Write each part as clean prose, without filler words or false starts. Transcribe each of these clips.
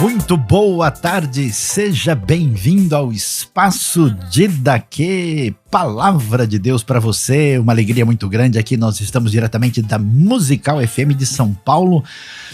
Muito boa tarde, seja bem-vindo ao Espaço Didaquê, Palavra de Deus para você, uma alegria muito grande. Aqui nós estamos diretamente da Musical FM de São Paulo,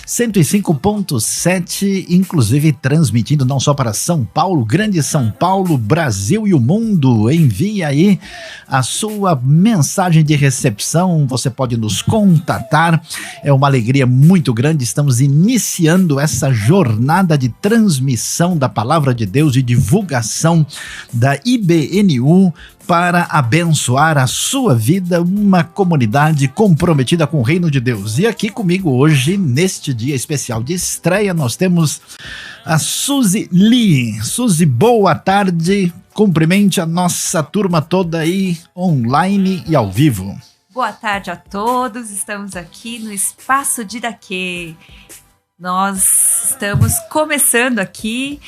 105.7, inclusive transmitindo não só para São Paulo, Grande São Paulo, Brasil e o mundo. Envie aí a sua mensagem de recepção, você pode nos contatar, é uma alegria muito grande. Estamos iniciando essa jornada de transmissão da Palavra de Deus e divulgação da IBNU para abençoar a sua vida, uma comunidade comprometida com o reino de Deus. E aqui comigo hoje, neste dia especial de estreia, nós temos a Suzy Lee. Suzy, boa tarde, cumprimente a nossa turma toda aí, online e ao vivo. Boa tarde a todos, estamos aqui no Espaço Didaquê. Nós estamos começando aqui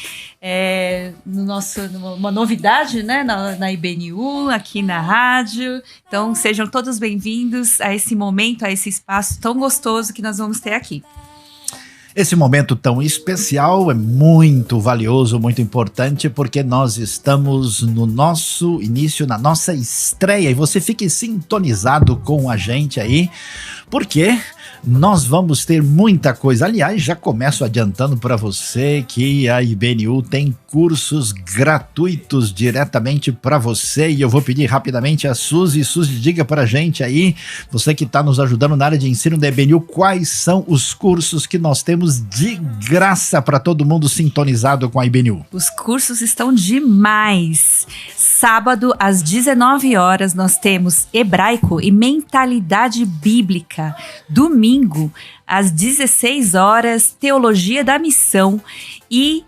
uma novidade, né, na IBNU, aqui na rádio. Então sejam todos bem-vindos a esse momento, a esse espaço tão gostoso que nós vamos ter aqui. Esse momento tão especial é muito valioso, muito importante, porque nós estamos no nosso início, na nossa estreia, e você fique sintonizado com a gente aí, porque nós vamos ter muita coisa. Aliás, já começo adiantando para você que a IBNU tem cursos gratuitos diretamente para você, e eu vou pedir rapidamente a Suzy. Suzy, diga para a gente aí, você que está nos ajudando na área de ensino da IBNU, quais são os cursos que nós temos de graça para todo mundo sintonizado com a IBNU? Os cursos estão demais. Sábado, às 19 horas, nós temos Hebraico e Mentalidade Bíblica. Domingo, às 16 horas, Teologia da Missão. E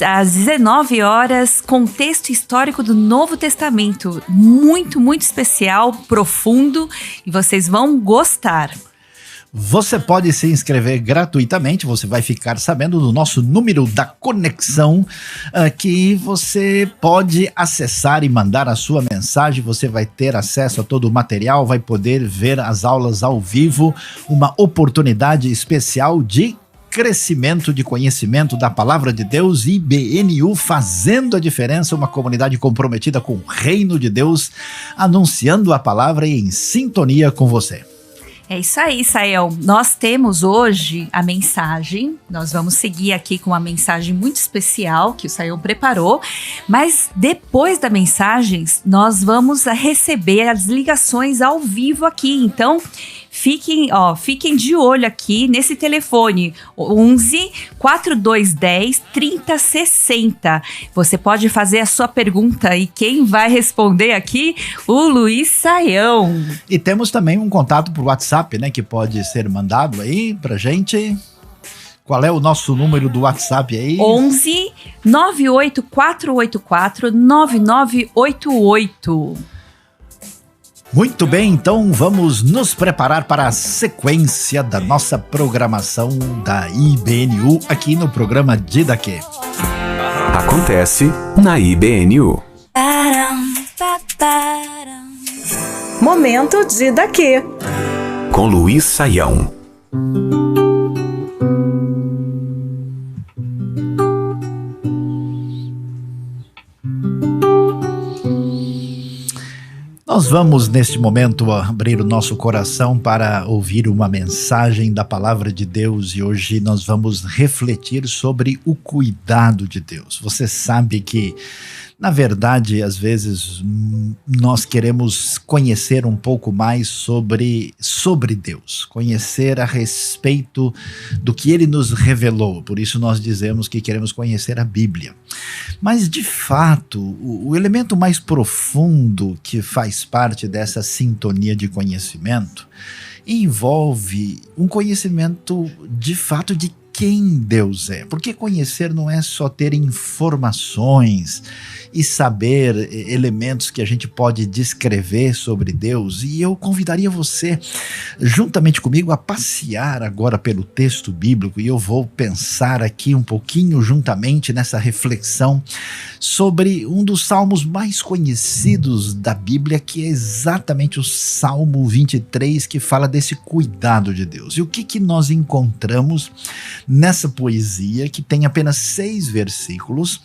às 19 horas, Contexto Histórico do Novo Testamento. Muito, muito especial, profundo, e vocês vão gostar. Você pode se inscrever gratuitamente, você vai ficar sabendo do nosso número da conexão, que você pode acessar e mandar a sua mensagem. Você vai ter acesso a todo o material, vai poder ver as aulas ao vivo, uma oportunidade especial de crescimento de conhecimento da Palavra de Deus. IBNU fazendo a diferença, uma comunidade comprometida com o reino de Deus, anunciando a palavra e em sintonia com você. É isso aí, Sael. Nós temos hoje a mensagem, nós vamos seguir aqui com uma mensagem muito especial que o Sael preparou, mas depois da mensagem nós vamos receber as ligações ao vivo aqui, então fiquem de olho aqui nesse telefone 11 4210 3060. Você pode fazer a sua pergunta e quem vai responder aqui? O Luiz Saião. E temos também um contato por WhatsApp, né, que pode ser mandado aí pra gente. Qual é o nosso número do WhatsApp aí? 11 98484 9988. Muito bem, então vamos nos preparar para a sequência da nossa programação da IBNU aqui no programa Didaquê. Acontece na IBNU. Momento Didaquê. Com Luiz Saião. Nós vamos, neste momento, abrir o nosso coração para ouvir uma mensagem da Palavra de Deus, e hoje nós vamos refletir sobre o cuidado de Deus. Você sabe que, na verdade, às vezes nós queremos conhecer um pouco mais sobre Deus, conhecer a respeito do que Ele nos revelou. Por isso nós dizemos que queremos conhecer a Bíblia. Mas, de fato, o elemento mais profundo que faz parte dessa sintonia de conhecimento envolve um conhecimento, de fato, de quem Deus é. Porque conhecer não é só ter informações e saber elementos que a gente pode descrever sobre Deus. E eu convidaria você, juntamente comigo, a passear agora pelo texto bíblico, e eu vou pensar aqui um pouquinho juntamente nessa reflexão sobre um dos salmos mais conhecidos da Bíblia, que é exatamente o Salmo 23, que fala desse cuidado de Deus. E o que nós encontramos nessa poesia que tem apenas 6 versículos,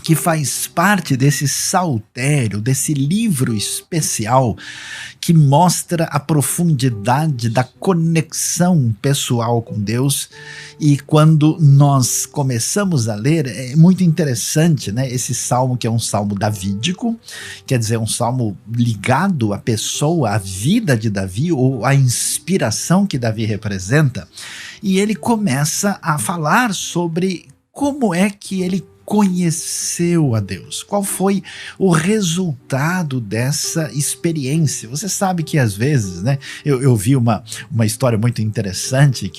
que faz parte desse saltério, desse livro especial que mostra a profundidade da conexão pessoal com Deus. E quando nós começamos a ler, é muito interessante, né? Esse salmo, que é um salmo davídico, quer dizer, um salmo ligado à pessoa, à vida de Davi, ou à inspiração que Davi representa. E ele começa a falar sobre como é que ele conheceu a Deus, qual foi o resultado dessa experiência. Você sabe que às vezes, né, eu vi uma história muito interessante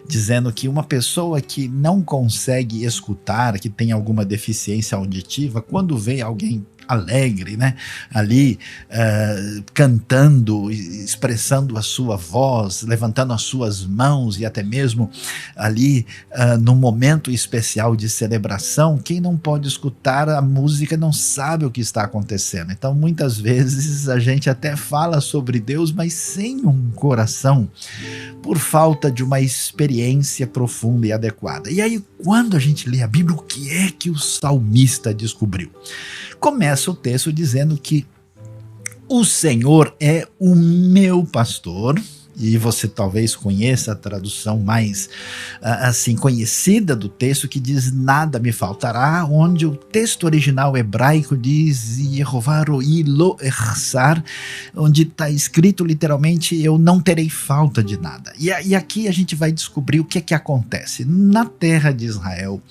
dizendo que uma pessoa que não consegue escutar, que tem alguma deficiência auditiva, quando vê alguém alegre, né, ali cantando, expressando a sua voz, levantando as suas mãos, e até mesmo ali num momento especial de celebração, quem não pode escutar a música não sabe o que está acontecendo. Então muitas vezes a gente até fala sobre Deus, mas sem um coração, por falta de uma experiência profunda e adequada. E aí, quando a gente lê a Bíblia, o que é que o salmista descobriu? Começa o texto dizendo que o Senhor é o meu pastor, e você talvez conheça a tradução mais assim conhecida do texto, que diz: nada me faltará, onde o texto original hebraico diz Yehová ro'i lo echsar, onde está escrito literalmente: eu não terei falta de nada. E aqui a gente vai descobrir o que é que acontece na terra de Israel,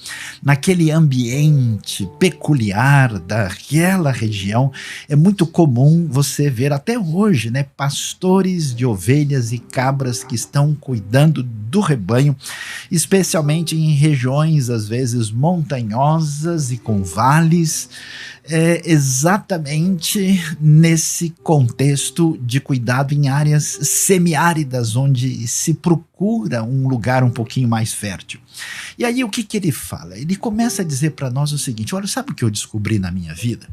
naquele ambiente peculiar daquela região. É muito comum você ver até hoje, né, pastores de ovelhas e cabras que estão cuidando do rebanho, especialmente em regiões às vezes montanhosas e com vales, exatamente nesse contexto de cuidado em áreas semiáridas, onde se procura um lugar um pouquinho mais fértil. E aí o que ele fala? Ele começa a dizer para nós o seguinte: olha, sabe o que eu descobri na minha vida?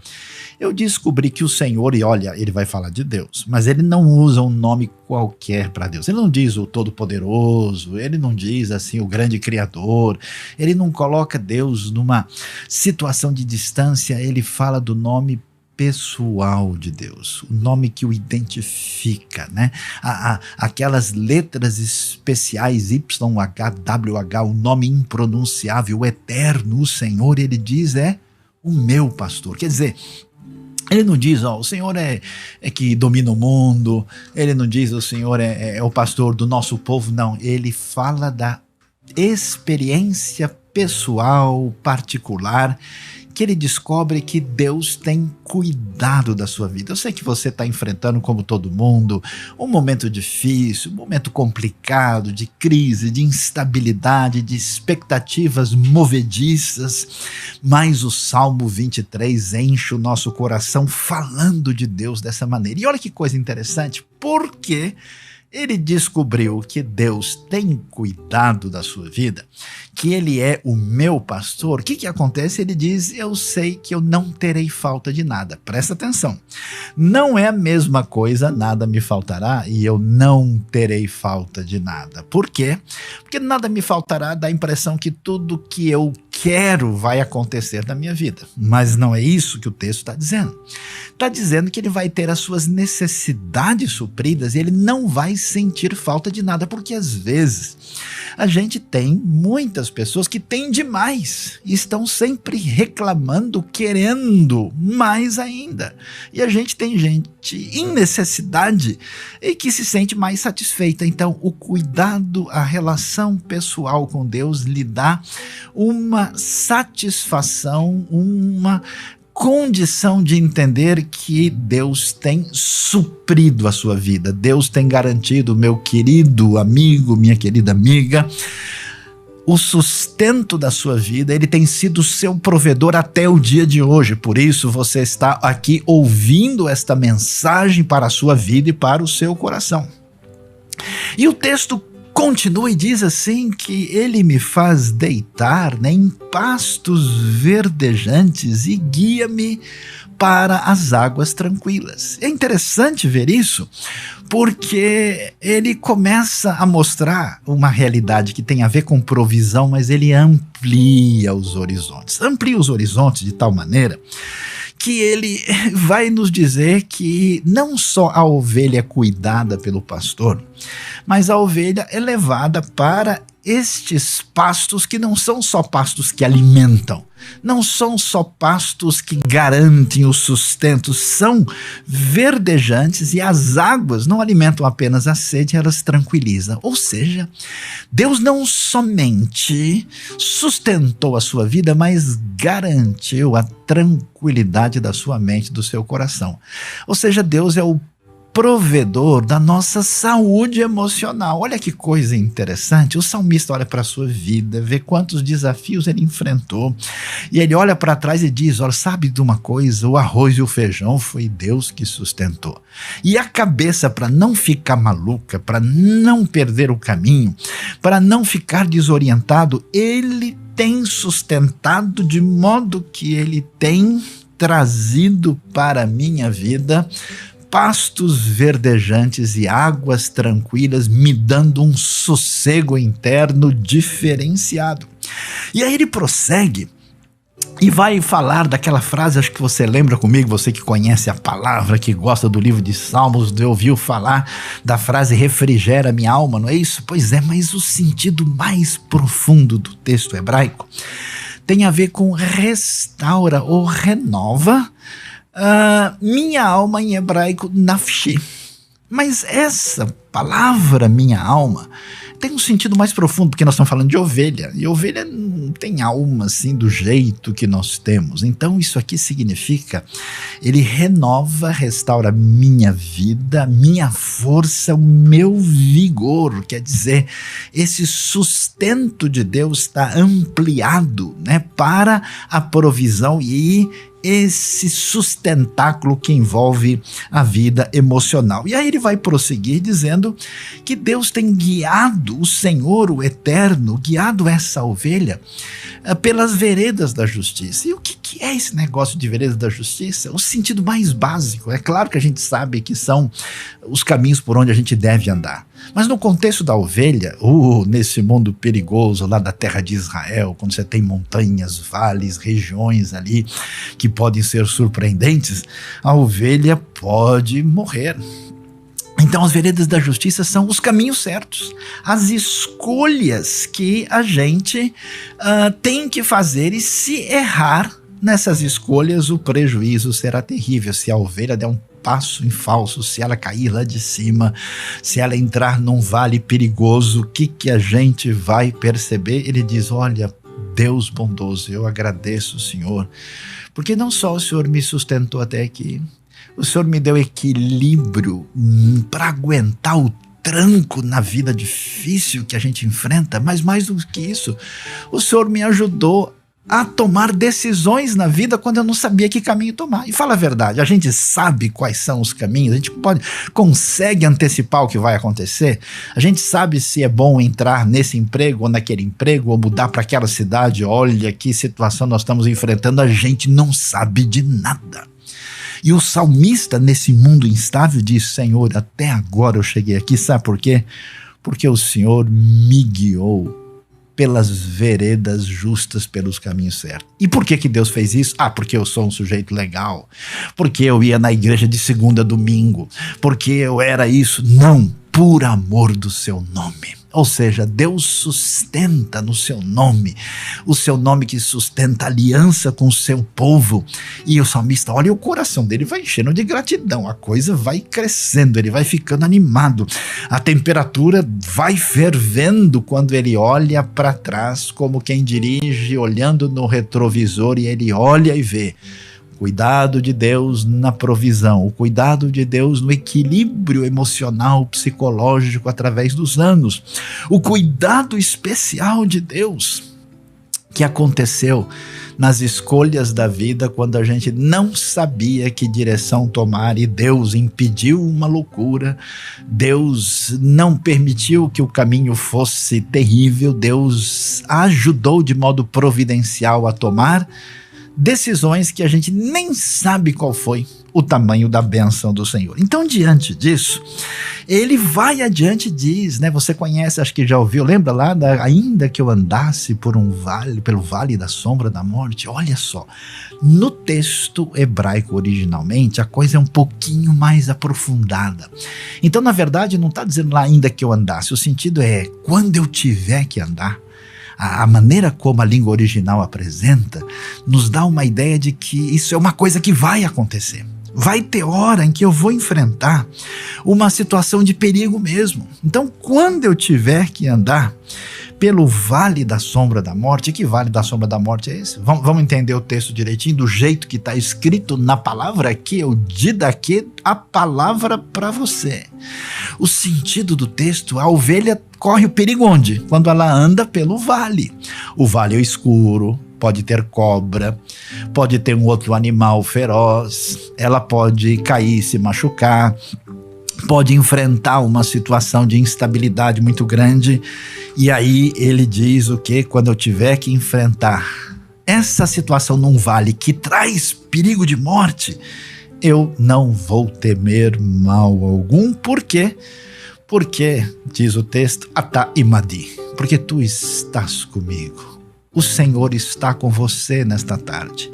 Eu descobri que o Senhor, e olha, ele vai falar de Deus, mas ele não usa um nome qualquer para Deus. Ele não diz o Todo-Poderoso, ele não diz assim o Grande Criador, ele não coloca Deus numa situação de distância, ele fala do nome pessoal de Deus, o nome que o identifica, né? Aquelas letras especiais YHWH, o nome impronunciável, o eterno, o Senhor, ele diz é o meu pastor. Quer dizer, ele não diz, o Senhor é que domina o mundo, ele não diz o Senhor é o pastor do nosso povo, não. Ele fala da experiência pessoal, particular, que ele descobre que Deus tem cuidado da sua vida. Eu sei que você está enfrentando, como todo mundo, um momento difícil, um momento complicado, de crise, de instabilidade, de expectativas movediças, mas o Salmo 23 enche o nosso coração falando de Deus dessa maneira. E olha que coisa interessante, porque ele descobriu que Deus tem cuidado da sua vida, que ele é o meu pastor. O que acontece? Ele diz: eu sei que eu não terei falta de nada. Presta atenção. Não é a mesma coisa, nada me faltará, e eu não terei falta de nada. Por quê? Porque nada me faltará dá a impressão que tudo que eu quero vai acontecer na minha vida. Mas não é isso que o texto está dizendo. Está dizendo que ele vai ter as suas necessidades supridas e ele não vai sentir falta de nada, porque às vezes a gente tem muitas pessoas que têm demais e estão sempre reclamando, querendo mais ainda. E a gente tem gente em necessidade e que se sente mais satisfeita. Então, o cuidado, a relação pessoal com Deus lhe dá uma satisfação, uma condição de entender que Deus tem suprido a sua vida. Deus tem garantido, meu querido amigo, minha querida amiga, o sustento da sua vida. Ele tem sido seu provedor até o dia de hoje. Por isso você está aqui ouvindo esta mensagem para a sua vida e para o seu coração. E o texto continua e diz assim que ele me faz deitar, né, em pastos verdejantes e guia-me para as águas tranquilas. É interessante ver isso, porque ele começa a mostrar uma realidade que tem a ver com provisão, mas ele amplia os horizontes. Amplia os horizontes de tal maneira que ele vai nos dizer que não só a ovelha é cuidada pelo pastor, mas a ovelha é levada para estes pastos que não são só pastos que alimentam, não são só pastos que garantem o sustento, são verdejantes e as águas não alimentam apenas a sede, elas tranquilizam. Ou seja, Deus não somente sustentou a sua vida, mas garantiu a tranquilidade da sua mente, do seu coração. Ou seja, Deus é o provedor da nossa saúde emocional. Olha que coisa interessante. O salmista olha para a sua vida, vê quantos desafios ele enfrentou, e ele olha para trás e diz: olha, sabe de uma coisa? O arroz e o feijão foi Deus que sustentou. E a cabeça, para não ficar maluca, para não perder o caminho, para não ficar desorientado, ele tem sustentado de modo que ele tem trazido para a minha vida pastos verdejantes e águas tranquilas, me dando um sossego interno diferenciado. E aí ele prossegue e vai falar daquela frase, acho que você lembra comigo, você que conhece a palavra, que gosta do livro de Salmos, ouviu falar da frase refrigera minha alma, não é isso? Pois é, mas o sentido mais profundo do texto hebraico tem a ver com restaura ou renova minha alma, em hebraico, nafshi. Mas essa palavra, minha alma, tem um sentido mais profundo, porque nós estamos falando de ovelha, e ovelha não tem alma assim do jeito que nós temos. Então isso aqui significa, ele renova, restaura minha vida, minha força, o meu vigor. Quer dizer, esse sustento de Deus está ampliado, né, para a provisão e esse sustentáculo que envolve a vida emocional. E aí ele vai prosseguir dizendo que Deus tem guiado, o Senhor, o Eterno, guiado essa ovelha pelas veredas da justiça. E o que é esse negócio de veredas da justiça? O sentido mais básico, é claro que a gente sabe que são os caminhos por onde a gente deve andar. Mas no contexto da ovelha, nesse mundo perigoso lá da terra de Israel, quando você tem montanhas, vales, regiões ali que podem ser surpreendentes, a ovelha pode morrer. Então as veredas da justiça são os caminhos certos, as escolhas que a gente tem que fazer, e se errar nessas escolhas, o prejuízo será terrível. Se a ovelha der um passo em falso, se ela cair lá de cima, se ela entrar num vale perigoso, o que a gente vai perceber? Ele diz: olha, Deus bondoso, eu agradeço, Senhor, porque não só o Senhor me sustentou até aqui, o Senhor me deu equilíbrio para aguentar o tranco na vida difícil que a gente enfrenta, mas mais do que isso, o Senhor me ajudou a tomar decisões na vida quando eu não sabia que caminho tomar. E fala a verdade, a gente sabe quais são os caminhos, a gente consegue antecipar o que vai acontecer, a gente sabe se é bom entrar nesse emprego ou naquele emprego, ou mudar para aquela cidade. Olha que situação nós estamos enfrentando, a gente não sabe de nada. E o salmista, nesse mundo instável, diz: Senhor, até agora eu cheguei aqui, sabe por quê? Porque o Senhor me guiou pelas veredas justas, pelos caminhos certos. E por que Deus fez isso? Porque eu sou um sujeito legal, porque eu ia na igreja de segunda a domingo, porque eu era isso. Não, por amor do seu nome. Ou seja, Deus sustenta no seu nome, o seu nome que sustenta a aliança com o seu povo. E o salmista, olha, o coração dele vai enchendo de gratidão, a coisa vai crescendo, ele vai ficando animado, a temperatura vai fervendo quando ele olha para trás, como quem dirige olhando no retrovisor, e ele olha e vê o cuidado de Deus na provisão, o cuidado de Deus no equilíbrio emocional, psicológico através dos anos, o cuidado especial de Deus que aconteceu nas escolhas da vida quando a gente não sabia que direção tomar e Deus impediu uma loucura, Deus não permitiu que o caminho fosse terrível, Deus ajudou de modo providencial a tomar decisões que a gente nem sabe qual foi o tamanho da bênção do Senhor. Então, diante disso, ele vai adiante e diz, né? Você conhece, acho que já ouviu, lembra lá, ainda que eu andasse pelo vale da sombra da morte. Olha só, no texto hebraico originalmente, a coisa é um pouquinho mais aprofundada. Então, na verdade, não está dizendo lá ainda que eu andasse, o sentido é quando eu tiver que andar. A maneira como a língua original apresenta nos dá uma ideia de que isso é uma coisa que vai acontecer. Vai ter hora em que eu vou enfrentar uma situação de perigo mesmo. Então, quando eu tiver que andar pelo vale da sombra da morte, que vale da sombra da morte é esse? Vamos entender o texto direitinho, do jeito que está escrito na palavra aqui, eu daqui a palavra para você. O sentido do texto, a ovelha corre o perigo onde? Quando ela anda pelo vale. O vale é escuro, pode ter cobra, pode ter um outro animal feroz, ela pode cair, se machucar, pode enfrentar uma situação de instabilidade muito grande. E aí ele diz o quê? Quando eu tiver que enfrentar essa situação num vale que traz perigo de morte, eu não vou temer mal algum. Por quê? Porque, diz o texto, Atá imadi, porque tu estás comigo. O Senhor está com você nesta tarde.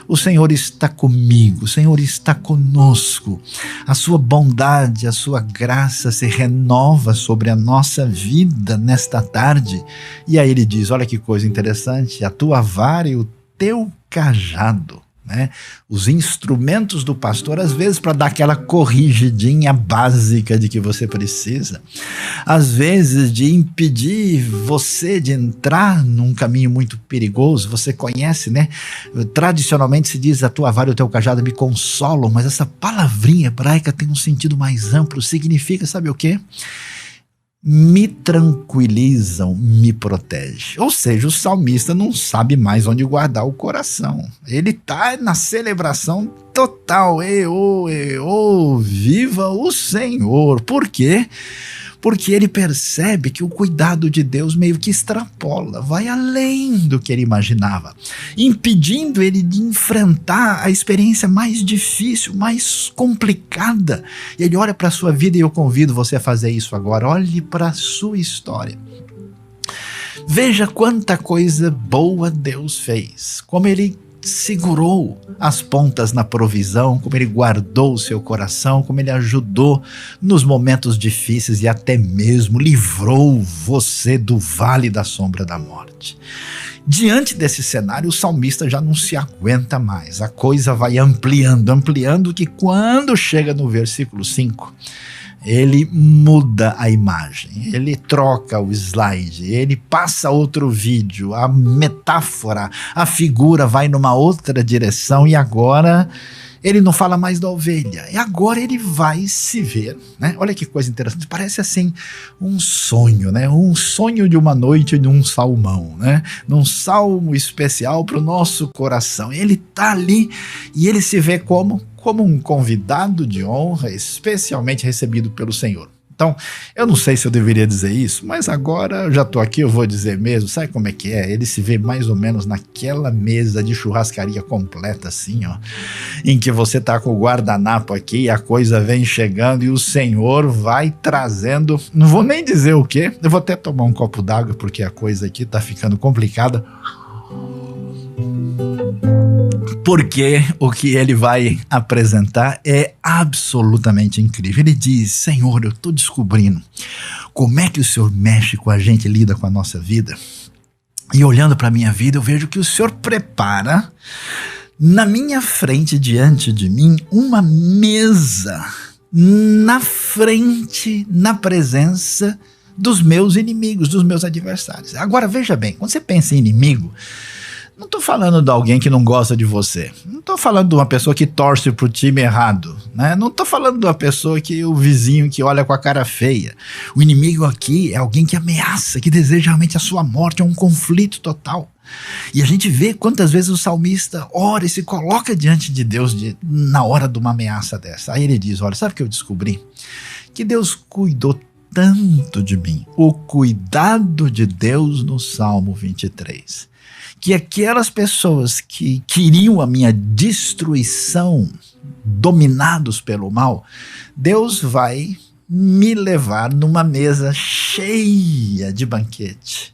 O Senhor está comigo, o Senhor está conosco. A sua bondade, a sua graça se renova sobre a nossa vida nesta tarde. E aí ele diz, olha que coisa interessante, a tua vara e o teu cajado. Né? Os instrumentos do pastor, às vezes para dar aquela corrigidinha básica de que você precisa, às vezes de impedir você de entrar num caminho muito perigoso. Você conhece, né? Tradicionalmente se diz, a tua vara e o teu cajado me consolam, mas essa palavrinha hebraica tem um sentido mais amplo, significa, sabe o quê? Me tranquilizam, me protege. Ou seja, o salmista não sabe mais onde guardar o coração. Ele está na celebração total. Viva o Senhor. Por quê? Porque ele percebe que o cuidado de Deus meio que extrapola, vai além do que ele imaginava, impedindo ele de enfrentar a experiência mais difícil, mais complicada. E ele olha para a sua vida, e eu convido você a fazer isso agora. Olhe para a sua história. Veja quanta coisa boa Deus fez, como ele segurou as pontas na provisão, como ele guardou o seu coração, como ele ajudou nos momentos difíceis e até mesmo livrou você do vale da sombra da morte. Diante desse cenário, o salmista já não se aguenta mais. A coisa vai ampliando, que quando chega no versículo 5, ele muda a imagem, ele troca o slide, ele passa outro vídeo, a metáfora, a figura vai numa outra direção, e agora ele não fala mais da ovelha, e agora ele vai se ver, né? Olha que coisa interessante, parece assim um sonho, né? Um sonho de uma noite de um salmão, né? Num salmo especial para o nosso coração. Ele está ali e ele se vê como um convidado de honra, especialmente recebido pelo Senhor. Então, eu não sei se eu deveria dizer isso, mas agora eu já estou aqui, eu vou dizer mesmo. Sabe como é que é? Ele se vê mais ou menos naquela mesa de churrascaria completa assim, ó, em que você está com o guardanapo aqui e a coisa vem chegando e o Senhor vai trazendo, não vou nem dizer o quê, eu vou até tomar um copo d'água porque a coisa aqui está ficando complicada. Porque o que ele vai apresentar é absolutamente incrível. Ele diz, Senhor, eu estou descobrindo como é que o Senhor mexe com a gente, lida com a nossa vida. E olhando para a minha vida, eu vejo que o Senhor prepara na minha frente, diante de mim, uma mesa na frente, na presença dos meus inimigos, dos meus adversários. Agora, veja bem, quando você pensa em inimigo, não estou falando de alguém que não gosta de você. Não estou falando de uma pessoa que torce para o time errado, né? Não estou falando de uma pessoa que o vizinho que olha com a cara feia. O inimigo aqui é alguém que ameaça, que deseja realmente a sua morte, é um conflito total. E a gente vê quantas vezes o salmista ora e se coloca diante de Deus na hora de uma ameaça dessa. Aí ele diz, olha, sabe o que eu descobri? Que Deus cuidou tanto de mim. O cuidado de Deus no Salmo 23. Que aquelas pessoas que queriam a minha destruição, dominados pelo mal, Deus vai me levar numa mesa cheia de banquete.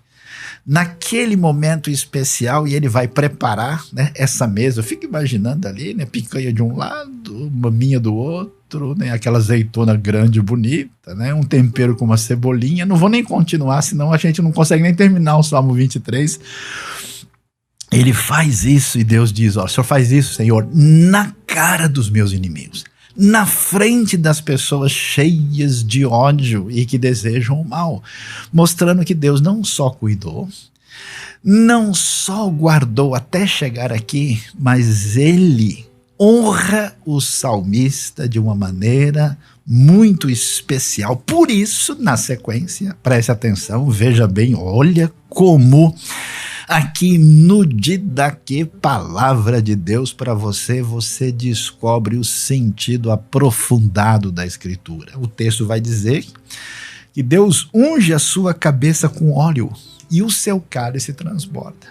Naquele momento especial, e ele vai preparar, né, essa mesa. Eu fico imaginando ali, né, picanha de um lado, maminha do outro, né, aquela azeitona grande e bonita, né, um tempero com uma cebolinha. Não vou nem continuar, senão a gente não consegue nem terminar o Salmo 23. Ele faz isso e Deus diz, ó, o Senhor faz isso, Senhor, na cara dos meus inimigos, na frente das pessoas cheias de ódio e que desejam o mal, mostrando que Deus não só cuidou, não só guardou até chegar aqui, mas ele honra o salmista de uma maneira muito especial. Por isso, na sequência, preste atenção, veja bem, olha como aqui no Didaquê, palavra de Deus para você, você descobre o sentido aprofundado da Escritura. O texto vai dizer que Deus unge a sua cabeça com óleo e o seu cálice transborda.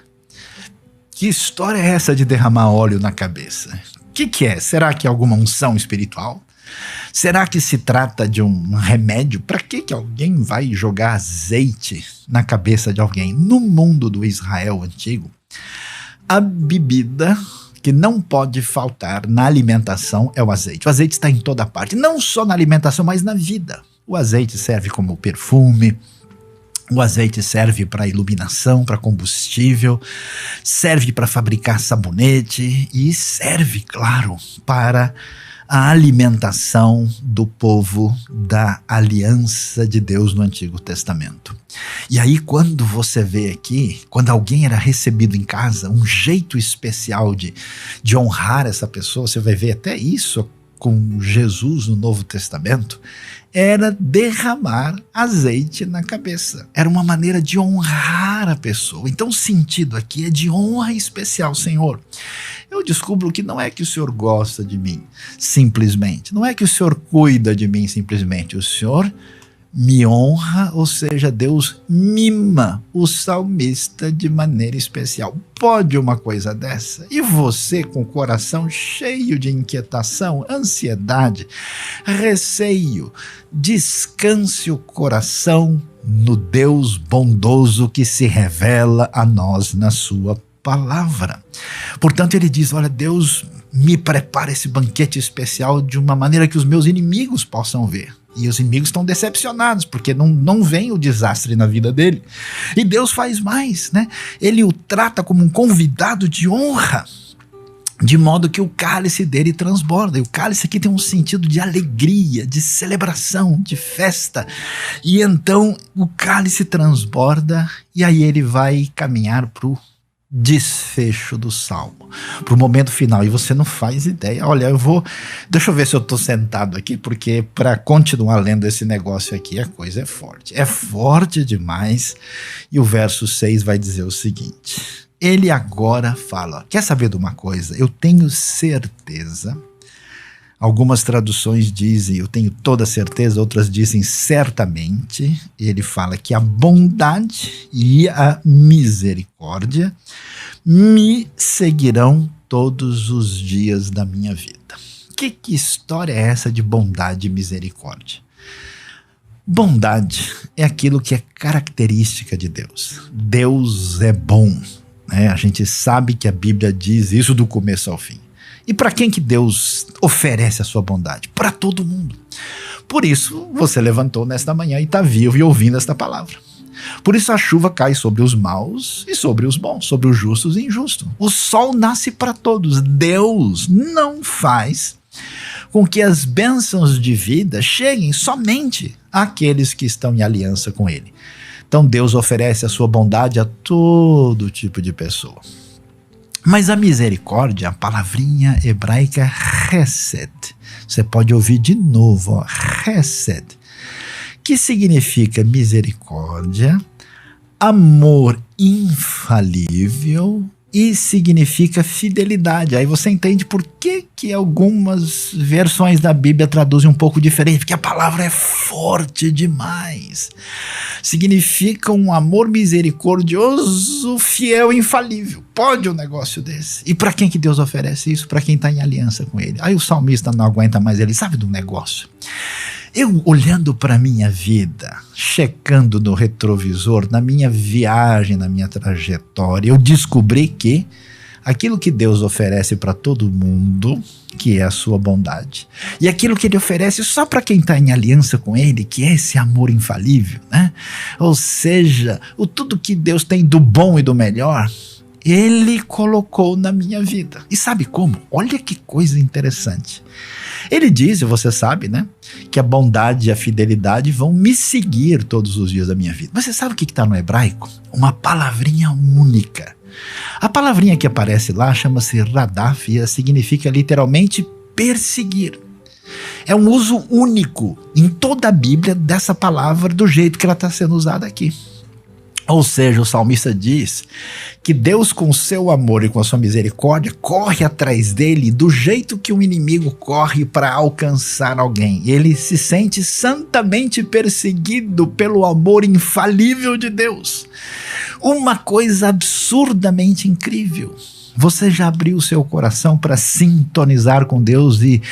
Que história é essa de derramar óleo na cabeça? O que é? Será que é alguma unção espiritual? Será que se trata de um remédio? Para que alguém vai jogar azeite na cabeça de alguém? No mundo do Israel antigo, a bebida que não pode faltar na alimentação é o azeite. O azeite está em toda parte, não só na alimentação, mas na vida. O azeite serve como perfume, o azeite serve para iluminação, para combustível, serve para fabricar sabonete e serve, claro, para a alimentação do povo da aliança de Deus no Antigo Testamento. E aí quando você vê aqui, quando alguém era recebido em casa, um jeito especial de honrar essa pessoa, você vai ver até isso com Jesus no Novo Testamento, era derramar azeite na cabeça. Era uma maneira de honrar a pessoa. Então o sentido aqui é de honra especial. Senhor, eu descubro que não é que o Senhor gosta de mim, simplesmente. Não é que o Senhor cuida de mim, simplesmente. O Senhor me honra, ou seja, Deus mima o salmista de maneira especial. Pode uma coisa dessa? E você, com o coração cheio de inquietação, ansiedade, receio, descanse o coração no Deus bondoso que se revela a nós na sua palavra. Portanto, ele diz, olha, Deus me prepara esse banquete especial de uma maneira que os meus inimigos possam ver. E os inimigos estão decepcionados, porque não vem o desastre na vida dele. E Deus faz mais, né? Ele o trata como um convidado de honra, de modo que o cálice dele transborda. E o cálice aqui tem um sentido de alegria, de celebração, de festa. E então o cálice transborda e aí ele vai caminhar para o desfecho do salmo, para o momento final, e você não faz ideia. Olha, deixa eu ver se eu estou sentado aqui, porque para continuar lendo esse negócio aqui, a coisa é forte demais. E o verso 6 vai dizer o seguinte, ele agora fala, quer saber de uma coisa? Eu tenho certeza, algumas traduções dizem, eu tenho toda certeza, outras dizem certamente. Ele fala que a bondade e a misericórdia me seguirão todos os dias da minha vida. Que história é essa de bondade e misericórdia? Bondade é aquilo que é característica de Deus. Deus é bom, né? A gente sabe que a Bíblia diz isso do começo ao fim. E para quem que Deus oferece a sua bondade? Para todo mundo. Por isso você levantou nesta manhã e está vivo e ouvindo esta palavra. Por isso a chuva cai sobre os maus e sobre os bons, sobre os justos e injustos. O sol nasce para todos. Deus não faz com que as bênçãos de vida cheguem somente àqueles que estão em aliança com Ele. Então Deus oferece a sua bondade a todo tipo de pessoa. Mas a misericórdia, a palavrinha hebraica chesed, você pode ouvir de novo, ó, chesed, que significa misericórdia, amor infalível e significa fidelidade. Aí você entende por que algumas versões da Bíblia traduzem um pouco diferente, porque a palavra é forte demais. Significa um amor misericordioso, fiel e infalível. Pode um negócio desse? E para quem que Deus oferece isso? Para quem está em aliança com ele. Aí o salmista não aguenta mais, ele sabe do negócio. Eu olhando para a minha vida, checando no retrovisor, na minha viagem, na minha trajetória, eu descobri que aquilo que Deus oferece para todo mundo, que é a sua bondade, e aquilo que ele oferece só para quem está em aliança com ele, que é esse amor infalível, né? Ou seja, tudo que Deus tem do bom e do melhor, ele colocou na minha vida. E sabe como? Olha que coisa interessante. Ele diz, e você sabe, né, que a bondade e a fidelidade vão me seguir todos os dias da minha vida. Você sabe o que está no hebraico? Uma palavrinha única. A palavrinha que aparece lá chama-se radaf e significa literalmente perseguir. É um uso único em toda a Bíblia dessa palavra do jeito que ela está sendo usada aqui. Ou seja, o salmista diz que Deus, com seu amor e com a sua misericórdia, corre atrás dele do jeito que um inimigo corre para alcançar alguém. Ele se sente santamente perseguido pelo amor infalível de Deus. Uma coisa absurdamente incrível. Você já abriu o seu coração para sintonizar com Deus e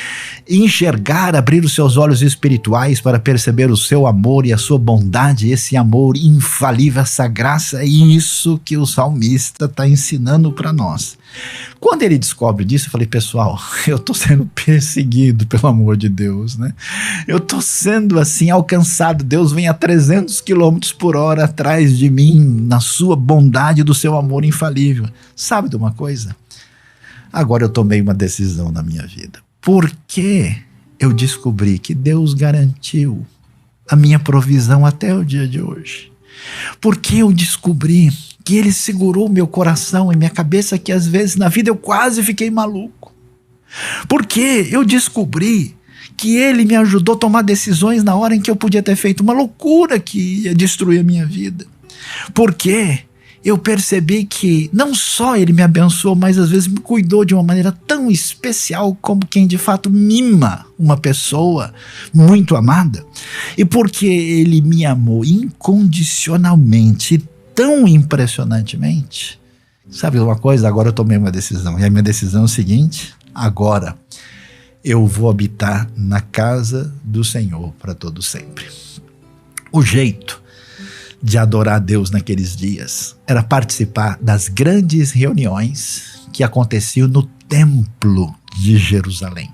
enxergar, abrir os seus olhos espirituais para perceber o seu amor e a sua bondade, esse amor infalível, essa graça? É isso que o salmista está ensinando para nós. Quando ele descobre disso, eu falei, pessoal, eu estou sendo perseguido pelo amor de Deus, né? Eu estou sendo assim alcançado. Deus vem a 300 km por hora atrás de mim, na sua bondade, do seu amor infalível. Sabe de uma coisa? Agora eu tomei uma decisão na minha vida. Porque eu descobri que Deus garantiu a minha provisão até o dia de hoje. Porque eu descobri que ele segurou meu coração e minha cabeça, que às vezes na vida eu quase fiquei maluco. Porque eu descobri que ele me ajudou a tomar decisões na hora em que eu podia ter feito uma loucura que ia destruir a minha vida. Porque eu percebi que não só ele me abençoou, mas às vezes me cuidou de uma maneira tão especial como quem de fato mima uma pessoa muito amada. E porque ele me amou incondicionalmente, tão impressionantemente, sabe uma coisa? Agora eu tomei uma decisão. E a minha decisão é o seguinte: agora eu vou habitar na casa do Senhor para todo sempre. O jeito de adorar a Deus naqueles dias era participar das grandes reuniões que aconteciam no templo de Jerusalém.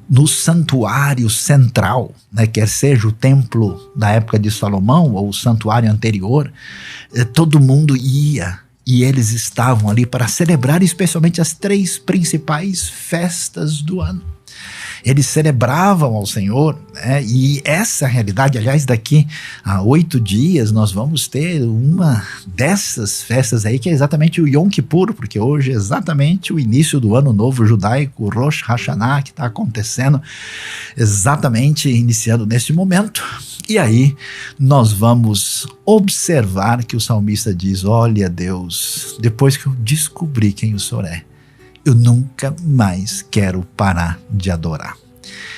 No santuário central, né, quer seja o templo da época de Salomão ou o santuário anterior, todo mundo ia e eles estavam ali para celebrar especialmente as 3 principais festas do ano. Eles celebravam ao Senhor, né? E essa realidade, aliás, daqui a 8 dias nós vamos ter uma dessas festas aí, que é exatamente o Yom Kippur, porque hoje é exatamente o início do ano novo judaico, Rosh Hashanah, que está acontecendo exatamente iniciando neste momento. E aí nós vamos observar que o salmista diz: olha Deus, depois que eu descobri quem o Senhor é, eu nunca mais quero parar de adorar.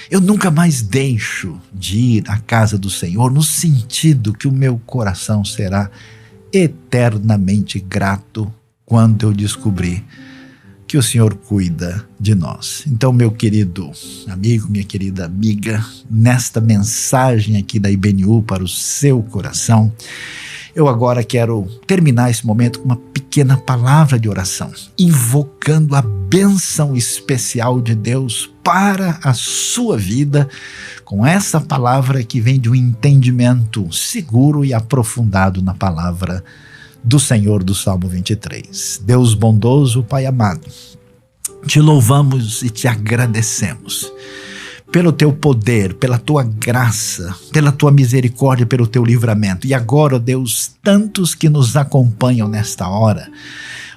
Eu nunca mais deixo de ir à casa do Senhor, no sentido que o meu coração será eternamente grato quando eu descobrir que o Senhor cuida de nós. Então, meu querido amigo, minha querida amiga, nesta mensagem aqui da IBNU para o seu coração, eu agora quero terminar esse momento com uma pequena palavra de oração, invocando a bênção especial de Deus para a sua vida, com essa palavra que vem de um entendimento seguro e aprofundado na palavra do Senhor do Salmo 23. Deus bondoso, Pai amado, te louvamos e te agradecemos pelo teu poder, pela tua graça, pela tua misericórdia, pelo teu livramento. E agora, ó Deus, tantos que nos acompanham nesta hora,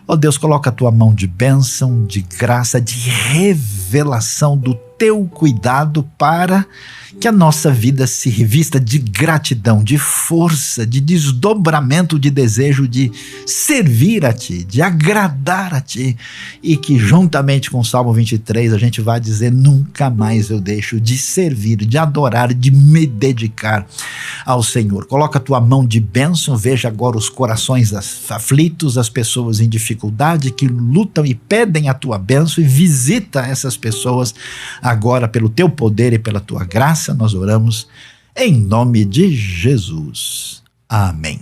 ó Deus, coloca a tua mão de bênção, de graça, de revelação do teu cuidado para que a nossa vida se revista de gratidão, de força, de desdobramento de desejo de servir a Ti, de agradar a Ti, e que juntamente com o Salmo 23 a gente vai dizer: nunca mais eu deixo de servir, de adorar, de me dedicar ao Senhor. Coloca a Tua mão de bênção, veja agora os corações aflitos, as pessoas em dificuldade que lutam e pedem a Tua bênção, e visita essas pessoas agora pelo Teu poder e pela Tua graça. Nós oramos em nome de Jesus. Amém.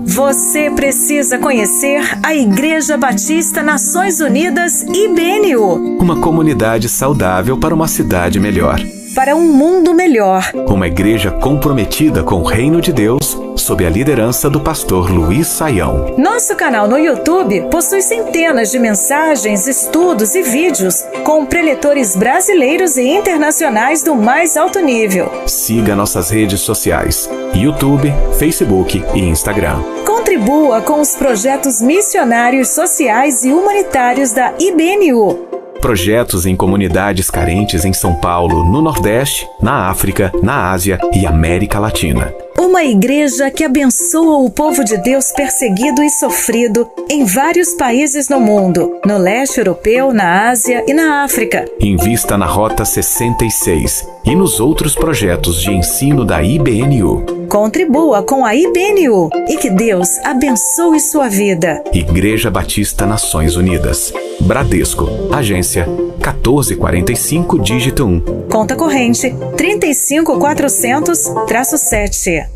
Você precisa conhecer a Igreja Batista Nações Unidas IBNU. Uma comunidade saudável para uma cidade melhor. Para um mundo melhor. Uma igreja comprometida com o reino de Deus, sob a liderança do pastor Luiz Saião. Nosso canal no YouTube possui centenas de mensagens, estudos e vídeos com preletores brasileiros e internacionais do mais alto nível. Siga nossas redes sociais: YouTube, Facebook e Instagram. Contribua com os projetos missionários, sociais e humanitários da IBNU. Projetos em comunidades carentes em São Paulo, no Nordeste, na África, na Ásia e América Latina. Uma igreja que abençoa o povo de Deus perseguido e sofrido em vários países no mundo, no leste europeu, na Ásia e na África. Invista na Rota 66 e nos outros projetos de ensino da IBNU. Contribua com a IBNU e que Deus abençoe sua vida. Igreja Batista Nações Unidas. Bradesco, agência 1445, dígito 1. Conta corrente 35400-7.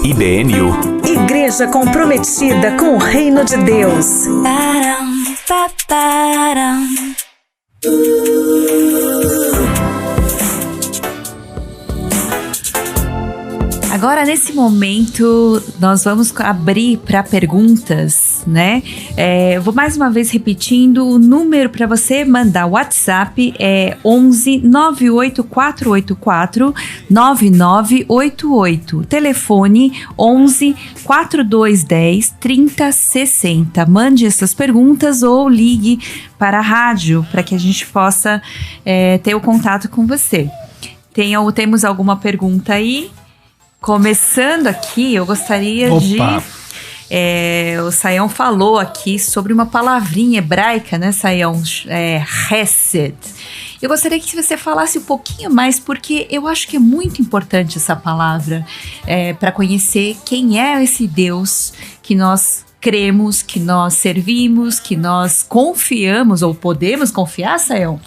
IBNU. Igreja comprometida com o reino de Deus. Agora, nesse momento, nós vamos abrir para perguntas, né? Eu vou mais uma vez repetindo o número para você mandar. O WhatsApp é 11 98484 9988. Telefone 11 4210 3060. Mande essas perguntas ou ligue para a rádio para que a gente possa ter o contato com você. Temos alguma pergunta aí? Começando aqui, eu gostaria de... o Saião falou aqui sobre uma palavrinha hebraica, né, Saião? Hesed. Eu gostaria que você falasse um pouquinho mais, porque eu acho que é muito importante essa palavra para conhecer quem é esse Deus que nós cremos, que nós servimos, que nós confiamos ou podemos confiar, Saião?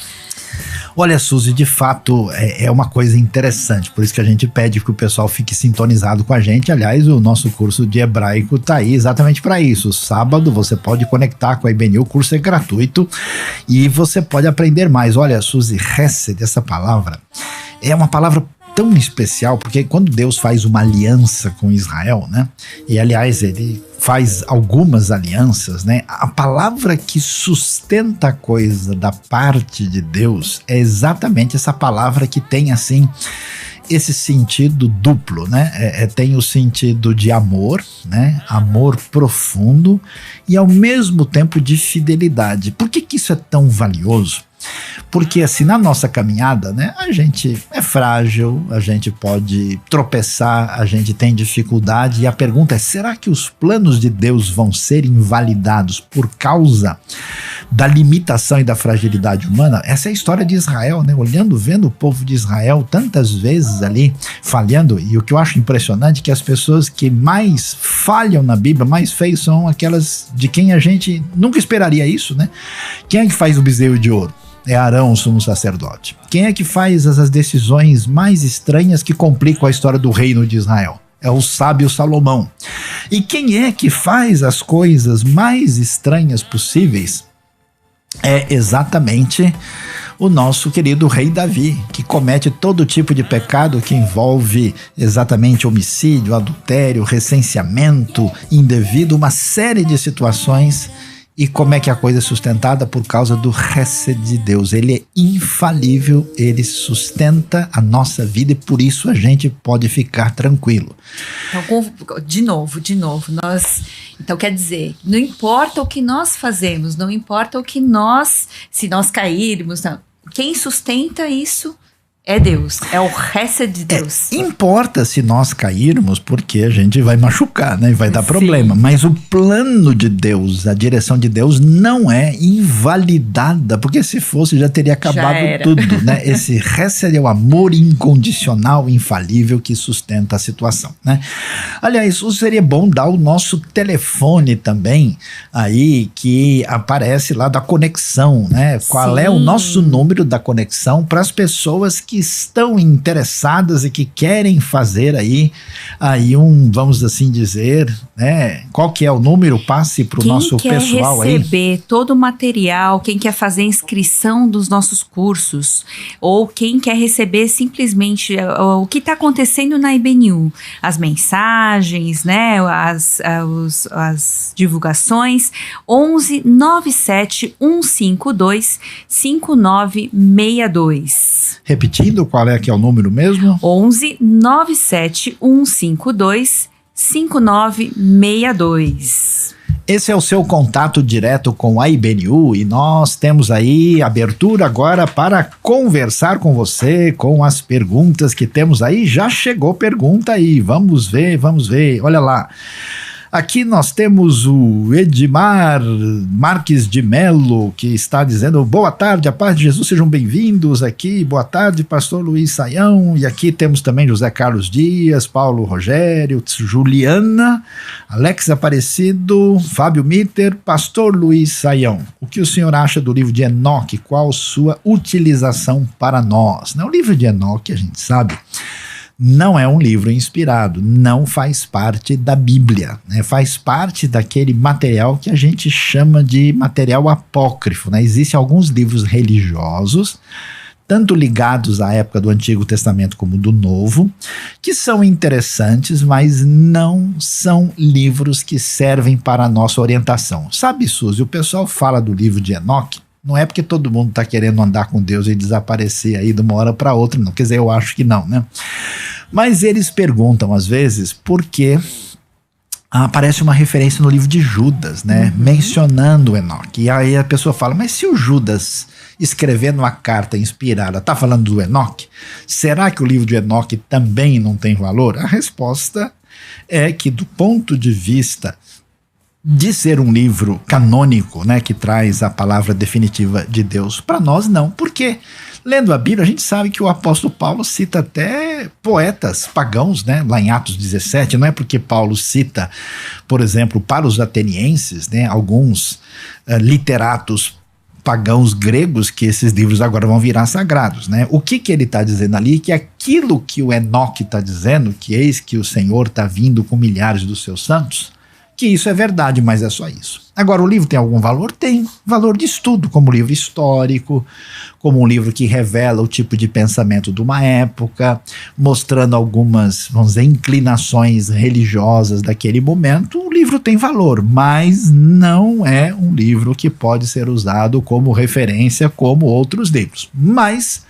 Olha, Suzy, de fato é uma coisa interessante, por isso que a gente pede que o pessoal fique sintonizado com a gente. Aliás, o nosso curso de hebraico está aí exatamente para isso. Sábado você pode conectar com a IBNU, o curso é gratuito e você pode aprender mais. Olha, Suzy, Hesed, essa palavra é uma palavra tão especial, porque quando Deus faz uma aliança com Israel, né? E aliás, ele faz algumas alianças, né? A palavra que sustenta a coisa da parte de Deus é exatamente essa palavra que tem, assim, esse sentido duplo, né? Tem o sentido de amor, né? Amor profundo e ao mesmo tempo de fidelidade. Por que isso é tão valioso? Porque assim, na nossa caminhada, né, a gente é frágil, a gente pode tropeçar, a gente tem dificuldade, e a pergunta é: será que os planos de Deus vão ser invalidados por causa da limitação e da fragilidade humana? Essa é a história de Israel, né? Vendo o povo de Israel tantas vezes ali falhando, e o que eu acho impressionante é que as pessoas que mais falham na Bíblia, mais feias, são aquelas de quem a gente nunca esperaria isso, né? Quem é que faz o bezerro de ouro? É Arão, o sumo sacerdote. Quem é que faz essas decisões mais estranhas que complicam a história do reino de Israel? É o sábio Salomão. E quem é que faz as coisas mais estranhas possíveis? É exatamente o nosso querido rei Davi, que comete todo tipo de pecado que envolve exatamente homicídio, adultério, recenseamento indevido, uma série de situações. E como é que a coisa é sustentada? Por causa do Hesed de Deus. Ele é infalível, ele sustenta a nossa vida e por isso a gente pode ficar tranquilo. Então, de novo, então quer dizer, não importa o que nós fazemos, não importa o que se nós cairmos, não, quem sustenta isso é Deus, é o Hesed de Deus. Importa se nós cairmos, porque a gente vai machucar, né? E vai dar problema. Mas o plano de Deus, a direção de Deus não é invalidada, porque se fosse já teria acabado tudo, né? Esse Hesed é o amor incondicional, infalível, que sustenta a situação, né? Aliás, seria bom dar o nosso telefone também aí, que aparece lá da conexão, né? Qual é o nosso número da conexão para as pessoas que estão interessadas e que querem fazer aí vamos assim dizer, né? Qual que é o número? Passe para o nosso pessoal aí. Quem quer receber todo o material, quem quer fazer a inscrição dos nossos cursos, ou quem quer receber simplesmente o que está acontecendo na IBNU, as mensagens, né? As divulgações, 11 97 152 5962. Repetindo, qual é que é o número mesmo? 11 97 152 5962. Esse é o seu contato direto com a IBNU e nós temos aí abertura agora para conversar com você, com as perguntas que temos aí. Já chegou pergunta aí, vamos ver, olha lá. Aqui nós temos o Edmar Marques de Melo, que está dizendo: boa tarde, a paz de Jesus, sejam bem-vindos aqui, boa tarde, pastor Luiz Saião. E aqui temos também José Carlos Dias, Paulo Rogério, Juliana, Alex Aparecido, Fábio Mitter, pastor Luiz Saião. O que o senhor acha do livro de Enoque? Qual sua utilização para nós? O livro de Enoque, a gente sabe, não é um livro inspirado, não faz parte da Bíblia, né? Faz parte daquele material que a gente chama de material apócrifo, né? Existem alguns livros religiosos, tanto ligados à época do Antigo Testamento como do Novo, que são interessantes, mas não são livros que servem para a nossa orientação. Sabe, Suzy, o pessoal fala do livro de Enoque, não é porque todo mundo está querendo andar com Deus e desaparecer aí de uma hora para outra, não. Quer dizer, eu acho que não, né? Mas eles perguntam, às vezes, por que aparece uma referência no livro de Judas, né? Mencionando Enoque. E aí a pessoa fala, mas se o Judas escrevendo uma carta inspirada está falando do Enoque, será que o livro de Enoque também não tem valor? A resposta é que, do ponto de vista de ser um livro canônico, né, que traz a palavra definitiva de Deus, para nós não. Por quê? Lendo a Bíblia, a gente sabe que o apóstolo Paulo cita até poetas pagãos, né, lá em Atos 17, não é porque Paulo cita, por exemplo, para os atenienses, né, alguns literatos pagãos gregos, que esses livros agora vão virar sagrados, né? O que ele está dizendo ali? Que aquilo que o Enoque está dizendo, que eis que o Senhor está vindo com milhares dos seus santos, que isso é verdade, mas é só isso. Agora, o livro tem algum valor? Tem valor de estudo, como livro histórico, como um livro que revela o tipo de pensamento de uma época, mostrando algumas, vamos dizer, inclinações religiosas daquele momento. O livro tem valor, mas não é um livro que pode ser usado como referência, como outros livros. Mas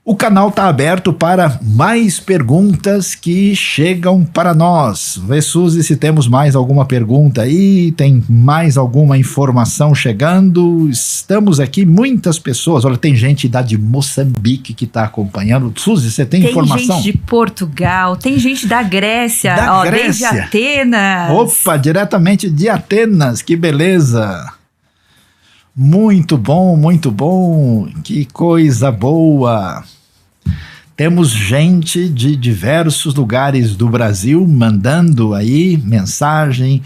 o canal está aberto para mais perguntas que chegam para nós. Vê, Suzy, se temos mais alguma pergunta aí, tem mais alguma informação chegando. Estamos aqui, muitas pessoas. Olha, tem gente de Moçambique que está acompanhando. Suzy, você tem informação? Tem gente de Portugal, tem gente da Grécia, desde Atenas. Opa, diretamente de Atenas, que beleza! Muito bom, que coisa boa! Temos gente de diversos lugares do Brasil mandando aí mensagem.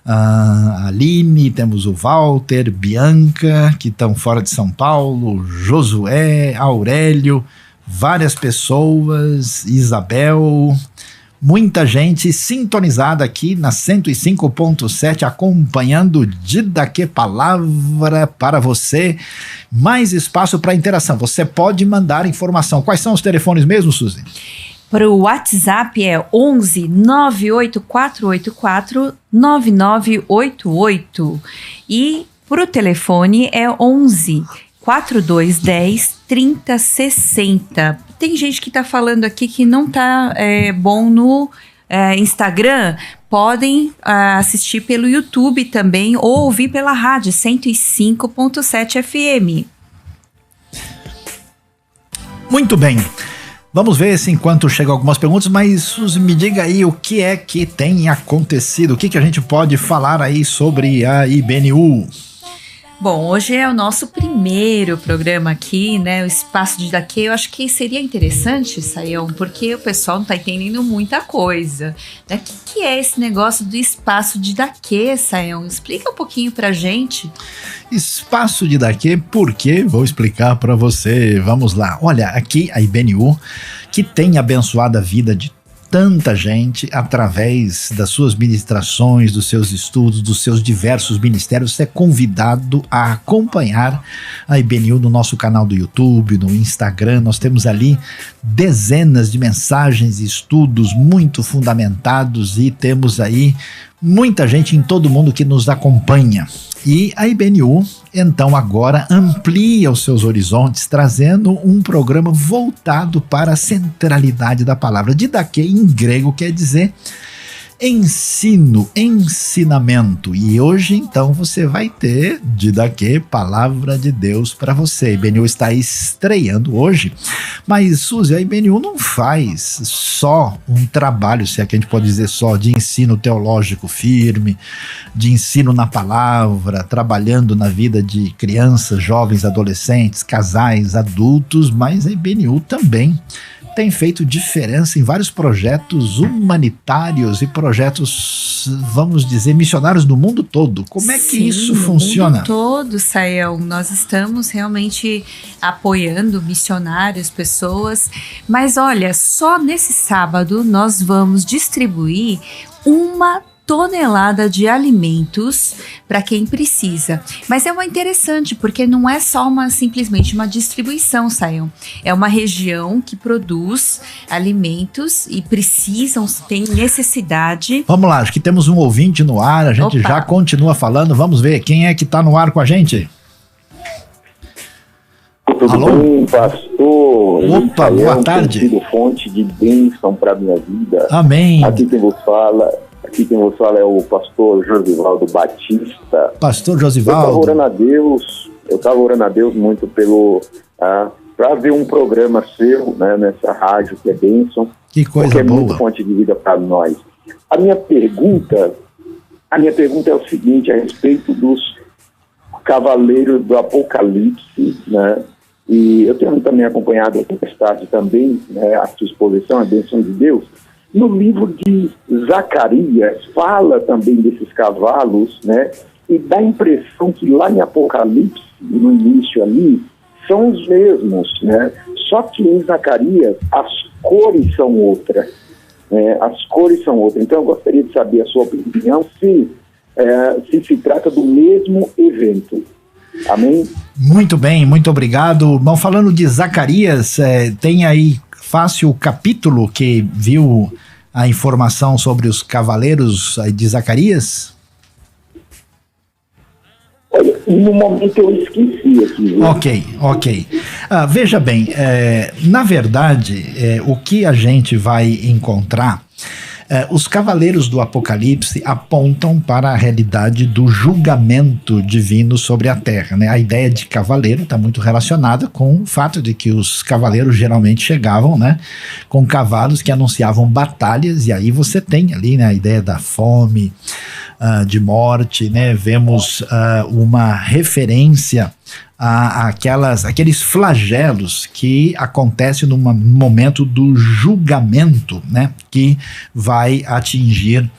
A Aline, temos o Walter, Bianca, que estão fora de São Paulo, Josué, Aurélio, várias pessoas, Isabel, muita gente sintonizada aqui na 105.7, acompanhando Dida Que Palavra para você. Mais espaço para interação. Você pode mandar informação. Quais são os telefones mesmo, Suzy? Para o WhatsApp é 11 98484 9988. E para o telefone é 11 4210 3060. Tem gente que está falando aqui que não está bom no Instagram. Podem assistir pelo YouTube também ou ouvir pela rádio 105.7 FM. Muito bem. Vamos ver se enquanto chegam algumas perguntas, mas Suzy, me diga aí o que é que tem acontecido, o que a gente pode falar aí sobre a IBNU? Bom, hoje é o nosso primeiro programa aqui, né, o Espaço Didaquê. Eu acho que seria interessante, Sayão, porque o pessoal não está entendendo muita coisa. O que é esse negócio do Espaço Didaquê, Sayão? Explica um pouquinho pra gente. Espaço Didaquê, por quê? Vou explicar para você. Vamos lá. Olha, aqui a IBNU, que tem abençoado a vida de tanta gente através das suas ministrações, dos seus estudos, dos seus diversos ministérios. Você é convidado a acompanhar a IBNU no nosso canal do YouTube, no Instagram. Nós temos ali dezenas de mensagens e estudos muito fundamentados e temos aí muita gente em todo mundo que nos acompanha. E a IBNU, então, agora amplia os seus horizontes, trazendo um programa voltado para a centralidade da palavra. Didaquê, em grego, quer dizer ensino, ensinamento. E hoje, então, você vai ter Didaquê, palavra de Deus para você. A IBNU está estreando hoje, mas, Suzy, a IBNU não faz só um trabalho, se é que a gente pode dizer só, de ensino teológico firme, de ensino na palavra, trabalhando na vida de crianças, jovens, adolescentes, casais, adultos, mas a IBNU também tem feito diferença em vários projetos humanitários e projetos, vamos dizer, missionários no mundo todo. Como é que isso funciona? No mundo todo, Sayão. Nós estamos realmente apoiando missionários, pessoas. Mas olha, só nesse sábado nós vamos distribuir 1 tonelada de alimentos para quem precisa. Mas é interessante, porque não é só simplesmente uma distribuição, Sayão. É uma região que produz alimentos e tem necessidade. Vamos lá, acho que temos um ouvinte no ar, a gente já continua falando. Vamos ver quem é que está no ar com a gente. Tudo Alô? bem, pastor? Opa, boa tarde. Tem sido fonte de bênção para a minha vida. Amém. Aqui quem vos fala é o pastor Josivaldo Batista. Pastor Josivaldo. Eu estava orando a Deus muito para ver um programa seu, né, nessa rádio que é bênção. Que coisa porque boa. É muito fonte de vida para nós. A minha pergunta é o seguinte, a respeito dos cavaleiros do Apocalipse, né? E eu tenho também acompanhado a tempestade também, né, a sua exposição, a bênção de Deus. No livro de Zacarias, fala também desses cavalos, né? E dá a impressão que lá em Apocalipse, no início ali, são os mesmos, né? Só que em Zacarias, as cores são outras. As cores são outras. Então, eu gostaria de saber a sua opinião se trata do mesmo evento. Amém? Muito bem, muito obrigado. Irmão, falando de Zacarias, tem aí fácil o capítulo que viu a informação sobre os cavaleiros de Zacarias? Olha, no momento eu esqueci aqui. Viu? Ok. Veja bem, na verdade, o que a gente vai encontrar, os cavaleiros do Apocalipse apontam para a realidade do julgamento divino sobre a terra, né? A ideia de cavaleiro está muito relacionada com o fato de que os cavaleiros geralmente chegavam, né, com cavalos que anunciavam batalhas, e aí você tem ali, né, a ideia da fome, de morte, né? Vemos uma referência aqueles flagelos que acontecem no momento do julgamento, né, que vai atingir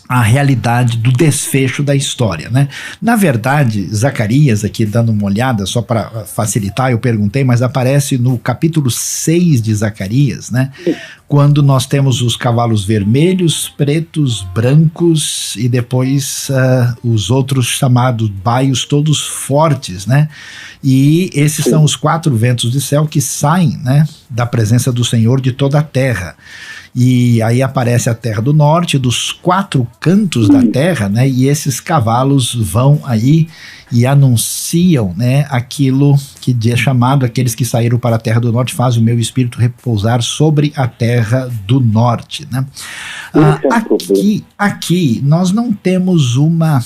a realidade do desfecho da história, né? Na verdade, Zacarias, aqui dando uma olhada, só para facilitar, eu perguntei, mas aparece no capítulo 6 de Zacarias, né? Quando nós temos os cavalos vermelhos, pretos, brancos e depois os outros chamados baios, todos fortes, né? E esses são os 4 ventos do céu que saem, né, da presença do Senhor de toda a terra. E aí aparece a terra do norte, dos 4 cantos da terra, né? E esses cavalos vão aí e anunciam, né, aquilo que é chamado, aqueles que saíram para a terra do norte, faz o meu espírito repousar sobre a terra do norte, né? Aqui nós não temos uma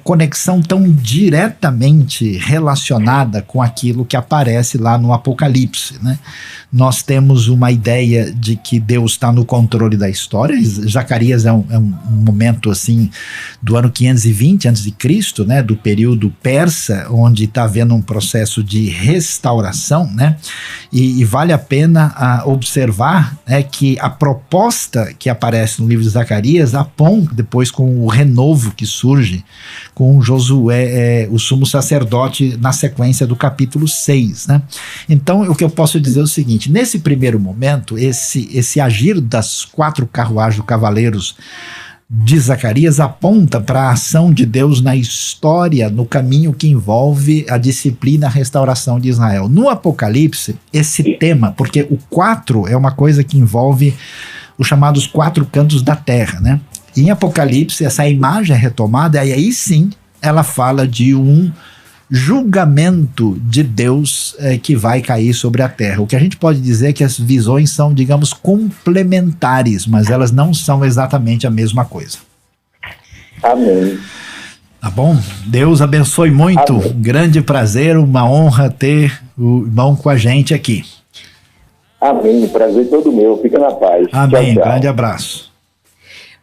conexão tão diretamente relacionada com aquilo que aparece lá no Apocalipse, né? Nós temos uma ideia de que Deus está no controle da história. Zacarias é um momento assim do ano 520 a.C., né? Do período persa, onde está havendo um processo de restauração, né? E vale a pena observar que a proposta que aparece no livro de Zacarias aponta depois com o renovo que surge com Josué, o sumo sacerdote, na sequência do capítulo 6, né? Então, o que eu posso dizer é o seguinte: nesse primeiro momento, esse agir das 4 carruagens dos cavaleiros de Zacarias aponta para a ação de Deus na história, no caminho que envolve a disciplina e a restauração de Israel. No Apocalipse, esse tema, porque o 4 é uma coisa que envolve os chamados 4 cantos da terra, né? Em Apocalipse, essa imagem é retomada, e aí sim ela fala de um julgamento de Deus que vai cair sobre a terra. O que a gente pode dizer é que as visões são, digamos, complementares, mas elas não são exatamente a mesma coisa. Amém. Tá bom? Deus abençoe muito. Amém. Um grande prazer, uma honra ter o irmão com a gente aqui. Amém. Prazer todo meu. Fica na paz. Amém. Tchau, tchau. Grande abraço.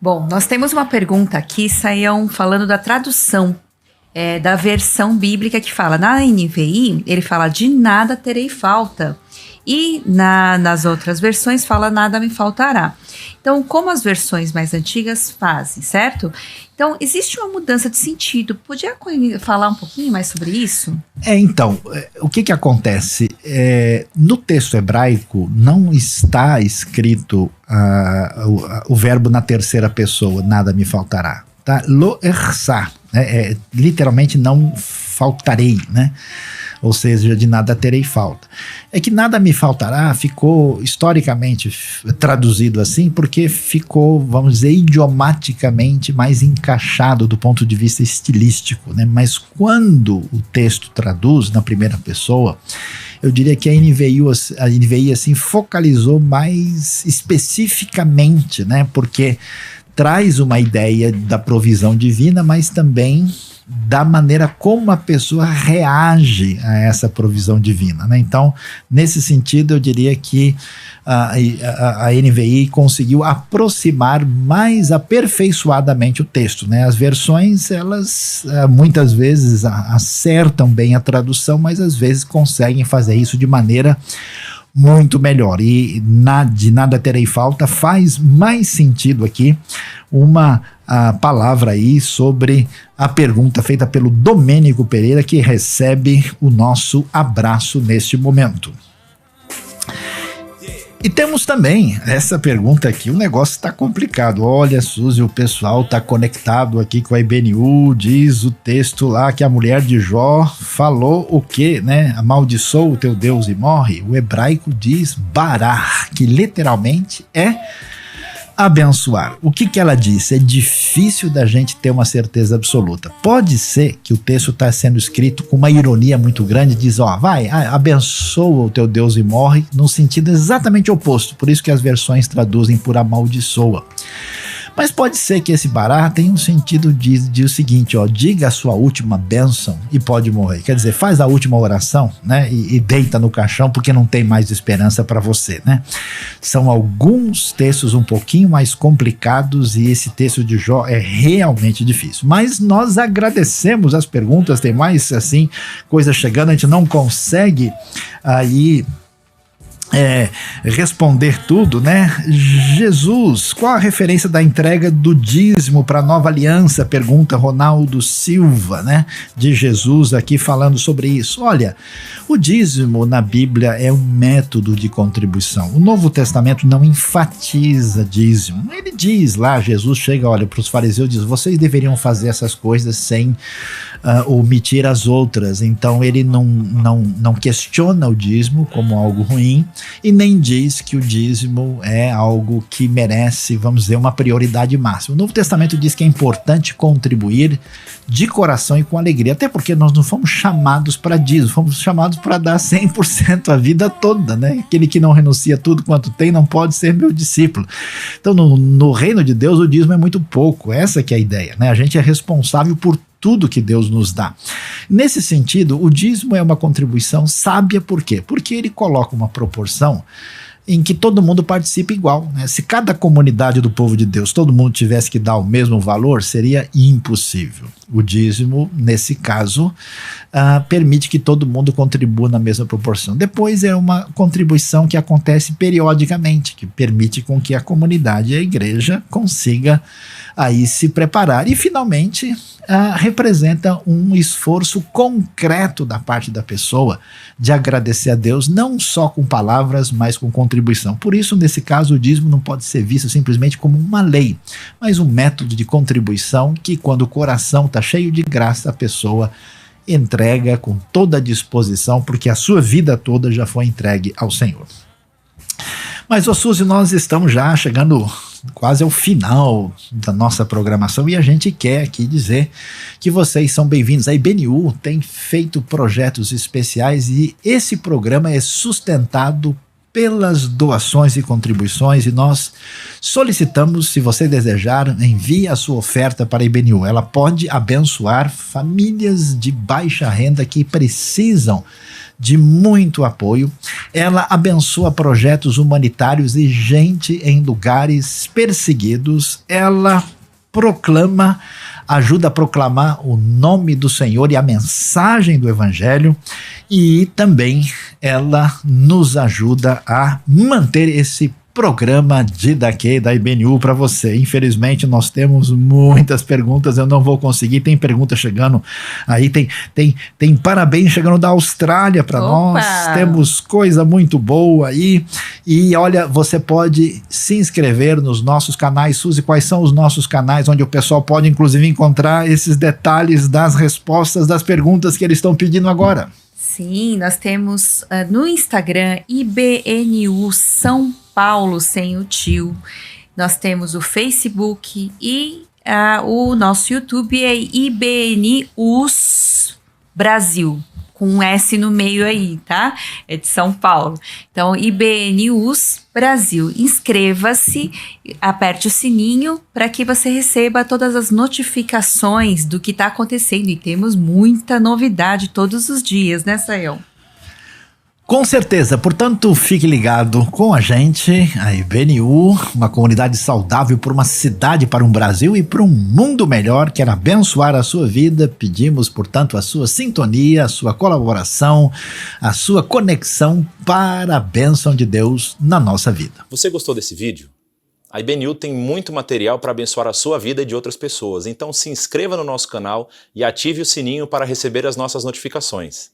Bom, nós temos uma pergunta aqui, Sayão, falando da tradução da versão bíblica que fala. Na NVI, ele fala: de nada terei falta. E nas outras versões fala: nada me faltará. Então, como as versões mais antigas fazem, certo? Então, existe uma mudança de sentido. Podia falar um pouquinho mais sobre isso? Então, o que acontece? No texto hebraico não está escrito o verbo na terceira pessoa, nada me faltará. Tá? Lo ersá, né? Literalmente não faltarei, né? Ou seja, de nada terei falta. É que nada me faltará ficou historicamente traduzido assim porque ficou, vamos dizer, idiomaticamente mais encaixado do ponto de vista estilístico, né? Mas quando o texto traduz na primeira pessoa, eu diria que a NVI assim, focalizou mais especificamente, né? Porque traz uma ideia da provisão divina, mas também da maneira como a pessoa reage a essa provisão divina, né? Então, nesse sentido, eu diria que a NVI conseguiu aproximar mais aperfeiçoadamente o texto, né? As versões, elas muitas vezes acertam bem a tradução, mas às vezes conseguem fazer isso de maneira muito melhor. E de nada terei falta faz mais sentido aqui uma palavra aí sobre a pergunta feita pelo Domênico Pereira, que recebe o nosso abraço neste momento. E temos também essa pergunta aqui, o negócio está complicado. Olha, Suzy, o pessoal está conectado aqui com a IBNU, diz o texto lá que a mulher de Jó falou o quê, né? Amaldiçoa o teu Deus e morre. O hebraico diz barar, que literalmente é abençoar. O que ela disse? É difícil da gente ter uma certeza absoluta. Pode ser que o texto está sendo escrito com uma ironia muito grande, diz, abençoa o teu Deus e morre, no sentido exatamente oposto, por isso que as versões traduzem por amaldiçoa. Mas pode ser que esse bará tenha um sentido de o seguinte, diga a sua última bênção e pode morrer. Quer dizer, faz a última oração, né, e deita no caixão porque não tem mais esperança para você, né? São alguns textos um pouquinho mais complicados e esse texto de Jó é realmente difícil. Mas nós agradecemos as perguntas, tem mais, assim, coisas chegando, a gente não consegue aí responder tudo, né? Jesus, qual a referência da entrega do dízimo para a nova aliança? Pergunta Ronaldo Silva, né? De Jesus aqui falando sobre isso. Olha, o dízimo na Bíblia é um método de contribuição. O Novo Testamento não enfatiza dízimo. Ele diz lá, Jesus chega, olha, para os fariseus e diz, vocês deveriam fazer essas coisas sem omitir as outras. Então ele não questiona o dízimo como algo ruim, e nem diz que o dízimo é algo que merece, vamos dizer, uma prioridade máxima. O Novo Testamento diz que é importante contribuir de coração e com alegria, até porque nós não fomos chamados para dízimo, fomos chamados para dar 100% a vida toda, né? Aquele que não renuncia tudo quanto tem não pode ser meu discípulo. Então no reino de Deus o dízimo é muito pouco, essa que é a ideia, né? A gente é responsável por tudo que Deus nos dá. Nesse sentido, o dízimo é uma contribuição sábia, por quê? Porque ele coloca uma proporção em que todo mundo participa igual, né? Se cada comunidade do povo de Deus, todo mundo tivesse que dar o mesmo valor, seria impossível. O dízimo, nesse caso, permite que todo mundo contribua na mesma proporção. Depois é uma contribuição que acontece periodicamente, que permite com que a comunidade e a igreja consiga aí se preparar. E, finalmente, representa um esforço concreto da parte da pessoa de agradecer a Deus, não só com palavras, mas com contribuição. Por isso, nesse caso, o dízimo não pode ser visto simplesmente como uma lei, mas um método de contribuição que, quando o coração está cheio de graça, a pessoa entrega com toda a disposição, porque a sua vida toda já foi entregue ao Senhor. Mas, Suzy, nós estamos já chegando quase ao final da nossa programação e a gente quer aqui dizer que vocês são bem-vindos. A IBNU tem feito projetos especiais e esse programa é sustentado pelas doações e contribuições, e nós solicitamos, se você desejar, envie a sua oferta para a IBNU. Ela pode abençoar famílias de baixa renda que precisam de muito apoio. Ela abençoa projetos humanitários e gente em lugares perseguidos. Ela ajuda a proclamar o nome do Senhor e a mensagem do Evangelho, e também ela nos ajuda a manter esse programa da IBNU para você. Infelizmente, nós temos muitas perguntas, eu não vou conseguir, tem pergunta chegando aí, tem parabéns chegando da Austrália para nós, temos coisa muito boa aí, e olha, você pode se inscrever nos nossos canais. Suzy, quais são os nossos canais onde o pessoal pode inclusive encontrar esses detalhes das respostas das perguntas que eles estão pedindo agora? Sim, nós temos no Instagram IBNU São Paulo, sem o tio. Nós temos o Facebook e o nosso YouTube é IBNUS Brasil, com um S no meio aí, tá? É de São Paulo. Então, IBNUS Brasil. Inscreva-se, aperte o sininho para que você receba todas as notificações do que está acontecendo. E temos muita novidade todos os dias, né, Sayão? Com certeza, portanto, fique ligado com a gente, a IBNU, uma comunidade saudável por uma cidade, para um Brasil e para um mundo melhor. Quer abençoar a sua vida, pedimos, portanto, a sua sintonia, a sua colaboração, a sua conexão para a bênção de Deus na nossa vida. Você gostou desse vídeo? A IBNU tem muito material para abençoar a sua vida e de outras pessoas, então se inscreva no nosso canal e ative o sininho para receber as nossas notificações.